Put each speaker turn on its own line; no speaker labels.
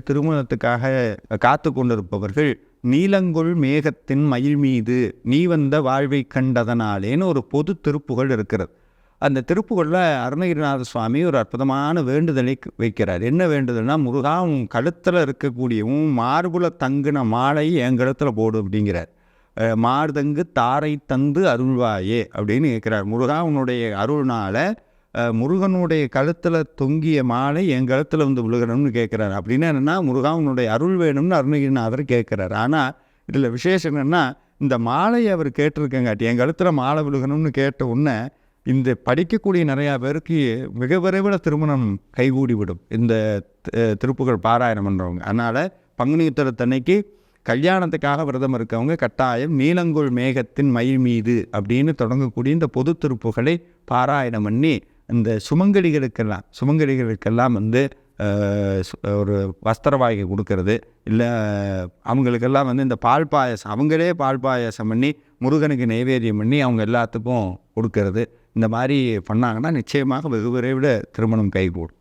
திருமணத்துக்காக காத்து கொண்டிருப்பவர்கள் நீலங்கொள் மேகத்தின் மயில் மீது நீ வந்த வாழ்வை கண்டதனாலேன்னு ஒரு பொது திருப்புகழ் இருக்கிறது. அந்த திருப்புகழில் அருணகிரிநாத சுவாமி ஒரு அற்புதமான வேண்டுதலை வைக்கிறார். என்ன வேண்டுதல்னா, முருகா உன் கழுத்தில் இருக்கக்கூடியவும் மார்புல தங்குன மாலை என் கழுத்தில் போடு அப்படிங்கிறார். மார்தங்கு தாரை தந்து அருள்வாயே அப்படின்னு கேட்குறார். முருகா உன்னுடைய அருள்னால முருகனுடைய கழுத்தில் தொங்கிய மாலை என் கழுத்தில் வந்து விழுகணும்னு கேட்குறாரு. அப்படின்னா என்னென்னா, முருகா உன்னுடைய அருள் வேணும்னு அருணகிரிநாதர் கேட்குறாரு. ஆனால் இதில் விசேஷம் என்னென்னா, இந்த மாலையை அவர் கேட்டிருக்கங்காட்டி என் கழுத்தில் மாலை விழுகணும்னு கேட்ட உடனே இந்த படிக்கக்கூடிய நிறையா பேருக்கு மிக விரைவில் திருமணம் கைகூடிவிடும் இந்த திருப்புகழ் பாராயணம் பண்ணுறவங்க. அதனால் பங்குனி உத்திரத்தன்னைக்கு கல்யாணத்துக்காக விரதம் இருக்கவங்க கட்டாயம் நீலங்கொள் மேகத்தின் மயில் மீது அப்படின்னு தொடங்கக்கூடிய இந்த பொது திருப்புகளை பாராயணம் பண்ணி இந்த சுமங்கலிகளுக்கெல்லாம் வந்து ஒரு வஸ்திர வாங்கி கொடுக்கறது, இல்லை அவங்களுக்கெல்லாம் வந்து இந்த பால் பாயசம் அவங்களே பால் பாயசம் பண்ணி முருகனுக்கு நைவேத்தியம் பண்ணி அவங்க எல்லாத்துக்கும் கொடுக்கறது, இந்த மாதிரி பண்ணாங்கன்னா நிச்சயமாக வெகு விரைவில் திருமணம் கைகூடும்.